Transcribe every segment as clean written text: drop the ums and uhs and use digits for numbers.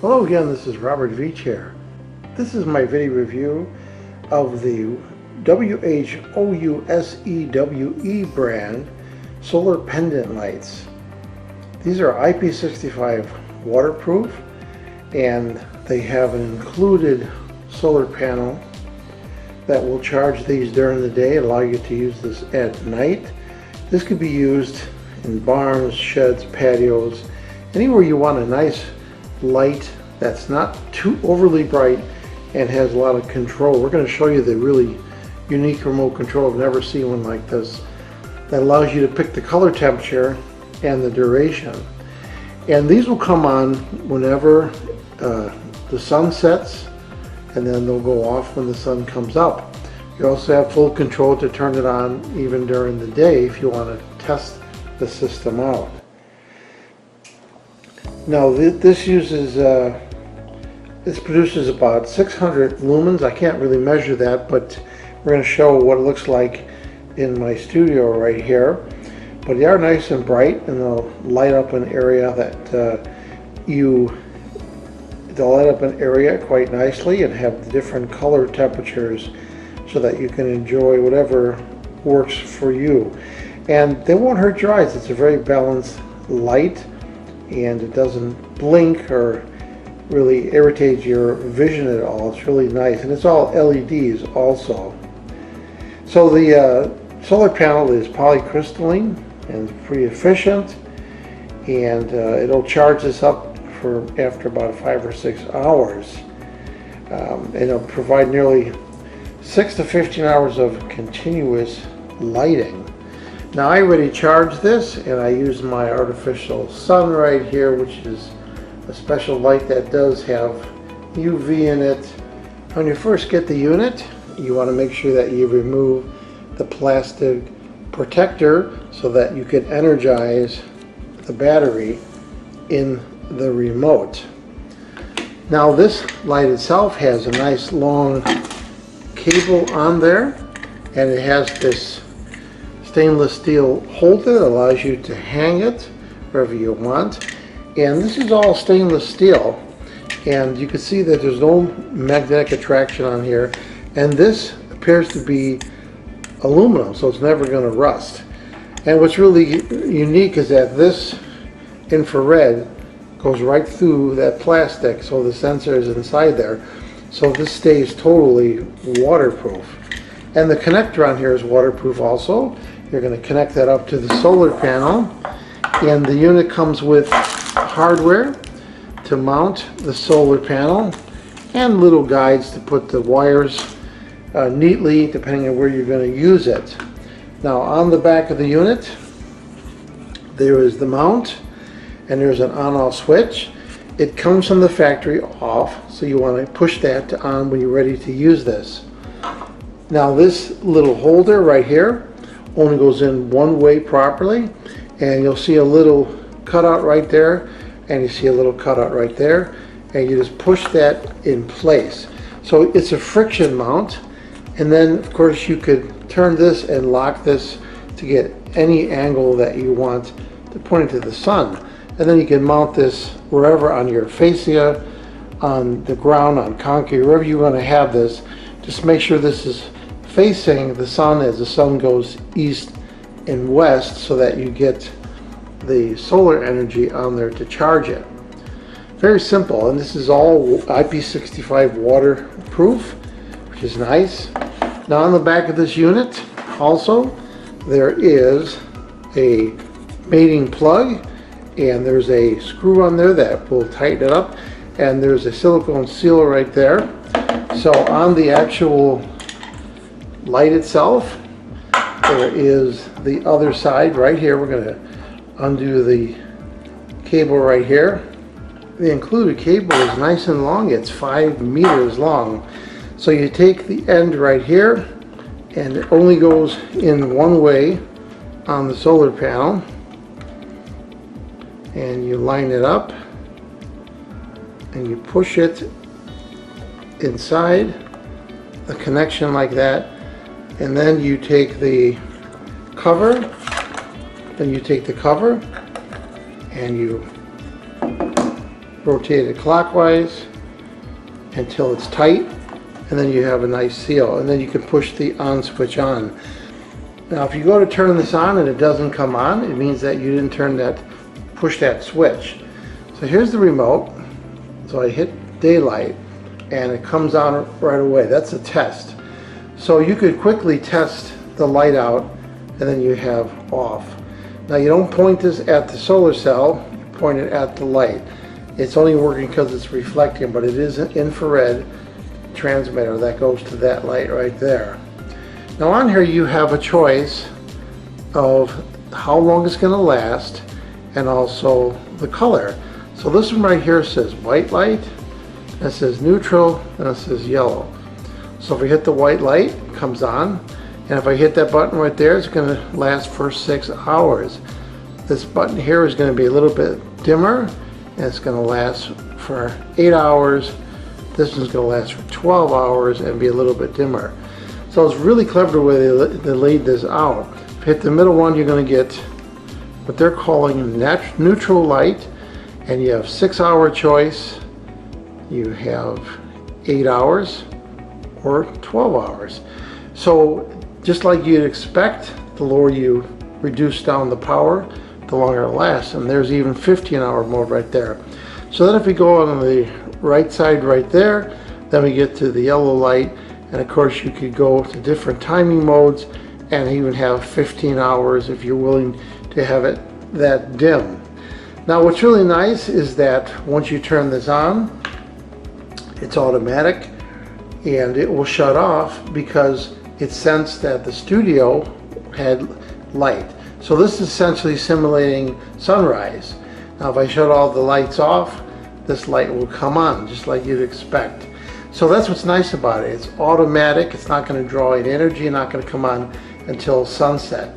Hello again, this is Robert Veach here. This is my video review of the WHOUSEWE brand solar pendant lights. These are IP65 waterproof, and they have an included solar panel that will charge these during the day, allow you to use this at night. This could be used in barns, sheds, patios, anywhere you want a nice light that's not too overly bright and has a lot of control. We're going to show you the really unique remote control. I've never seen one like this that allows you to pick the color temperature and the duration. And these will come on whenever the sun sets, and then they'll go off when the sun comes up. You also have full control to turn it on even during the day if you want to test the system out. Now this produces about 600 lumens. I can't really measure that, but we're going to show what it looks like in my studio right here. But they are nice and bright, and they'll light up an area that they'll light up an area quite nicely and have different color temperatures so that you can enjoy whatever works for you. And they won't hurt your eyes. It's a very balanced light, and it doesn't blink or really irritate your vision at all. It's really nice, and it's all LEDs also. So the solar panel is polycrystalline and pretty efficient, and it'll charge this up for after about 5 or 6 hours, and it'll provide nearly 6 to 15 hours of continuous lighting. Now I already charged this, and I used my artificial sun right here, which is a special light that does have UV in it. When you first get the unit, you want to make sure that you remove the plastic protector so that you can energize the battery in the remote. Now this light itself has a nice long cable on there, and it has this stainless steel holder that allows you to hang it wherever you want. And this is all stainless steel, and you can see that there's no magnetic attraction on here, and this appears to be aluminum, so it's never going to rust. And what's really unique is that this infrared goes right through that plastic, so the sensor is inside there, so this stays totally waterproof. And the connector on here is waterproof also. You're going to connect that up to the solar panel, and the unit comes with hardware to mount the solar panel and little guides to put the wires neatly depending on where you're going to use it. Now on the back of the unit there is the mount, and there's an on-off switch. It comes from the factory off, so you want to push that to on when you're ready to use this. Now this little holder right here only goes in one way properly, and you'll see a little cutout right there, and you see a little cutout right there, and you just push that in place. So it's a friction mount, and then of course you could turn this and lock this to get any angle that you want to point to the sun. And then you can mount this wherever, on your fascia, on the ground, on concrete, wherever you want to have this. Just make sure this is facing the sun as the sun goes east and west, so that you get the solar energy on there to charge it. Very simple, and this is all IP65 waterproof, which is nice. Now on the back of this unit also there is a mating plug, and there's a screw on there that will tighten it up, and there's a silicone sealer right there. So on the actual light itself, there is the other side right here. We're going to undo the cable right here. The included cable is nice and long. It's 5 meters long. So you take the end right here, and it only goes in one way on the solar panel, and you line it up and you push it inside the connection like that, and then you take the cover, and you rotate it clockwise until it's tight, and then you have a nice seal, and then you can push the on switch on. Now if you go to turn this on and it doesn't come on, it means that you didn't push that switch. So here's the remote. So I hit daylight and it comes on right away. That's a test. So you could quickly test the light out, and then you have off. Now you don't point this at the solar cell, you point it at the light. It's only working because it's reflecting, but it is an infrared transmitter that goes to that light right there. Now on here you have a choice of how long it's going to last and also the color. So this one right here says white light, it says neutral, and it says yellow. So if I hit the white light, it comes on, and if I hit that button right there, it's going to last for 6 hours. This button here is going to be a little bit dimmer, and it's going to last for 8 hours. This one's going to last for 12 hours and be a little bit dimmer. So it's really clever the way they laid this out. If you hit the middle one, you're going to get what they're calling neutral light, and you have 6-hour choice, you have 8 hours, or 12 hours. So just like you'd expect, the lower you reduce down the power, the longer it lasts. And there's even 15-hour mode right there. So then if we go on the right side right there, then we get to the yellow light, and of course you could go to different timing modes and even have 15 hours if you're willing to have it that dim. Now what's really nice is that once you turn this on, it's automatic and it will shut off because it sensed that the studio had light. So this is essentially simulating sunrise. Now if I shut all the lights off, this light will come on just like you'd expect. So that's what's nice about it. It's automatic, it's not going to draw in energy, not going to come on until sunset.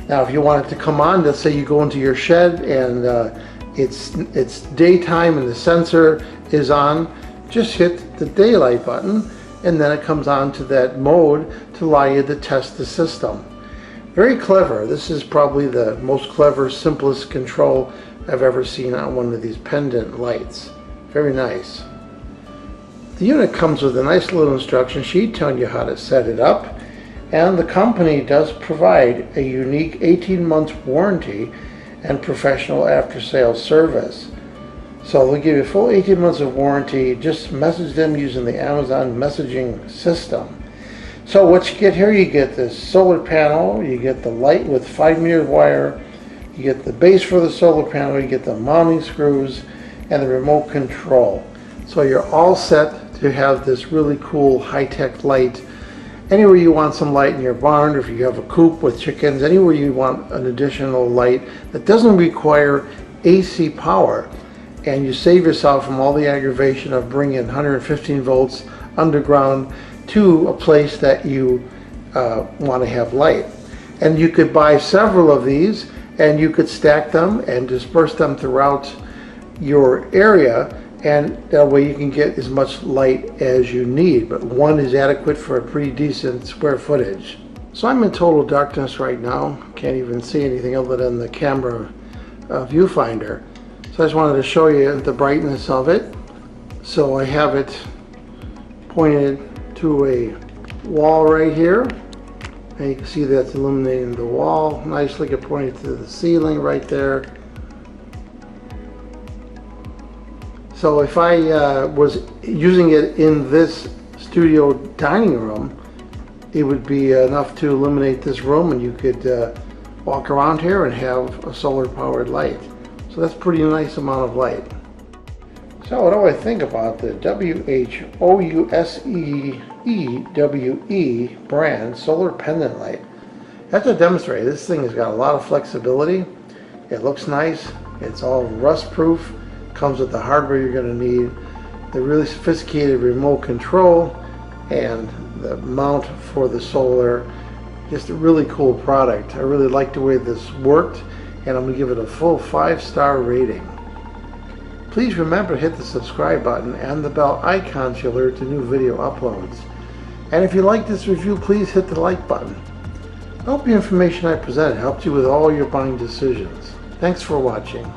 Now if you want it to come on, let's say you go into your shed and it's daytime and the sensor is on, just hit the daylight button and then it comes on to that mode to allow you to test the system. Very clever. This is probably the most clever, simplest control I've ever seen on one of these pendant lights. Very nice. The unit comes with a nice little instruction sheet telling you how to set it up, and the company does provide a unique 18-month warranty and professional after-sales service. So they'll give you a full 18 months of warranty. Just message them using the Amazon messaging system. So what you get here, you get this solar panel, you get the light with 5-meter wire, you get the base for the solar panel, you get the mounting screws, and the remote control. So you're all set to have this really cool high-tech light anywhere you want some light in your barn, or if you have a coop with chickens, anywhere you want an additional light that doesn't require AC power, and you save yourself from all the aggravation of bringing 115 volts underground to a place that you want to have light. And you could buy several of these and you could stack them and disperse them throughout your area, and that way you can get as much light as you need, but one is adequate for a pretty decent square footage. So I'm in total darkness right now, can't even see anything other than the camera viewfinder. So I just wanted to show you the brightness of it. So I have it pointed to a wall right here, and you can see that's illuminating the wall nicely. Get pointed to the ceiling right there. So if I was using it in this studio dining room, it would be enough to illuminate this room, and you could walk around here and have a solar powered light. So that's a pretty nice amount of light. So what do I think about the WHOUSEEWE brand solar pendant light? I have to demonstrate, this thing has got a lot of flexibility. It looks nice. It's all rust proof. Comes with the hardware you're going to need, the really sophisticated remote control, and the mount for the solar. Just a really cool product. I really like the way this worked, and I'm going to give it a full 5-star rating. Please remember to hit the subscribe button and the bell icon to alert to new video uploads. And if you like this review, please hit the like button. I hope the information I presented helped you with all your buying decisions. Thanks for watching.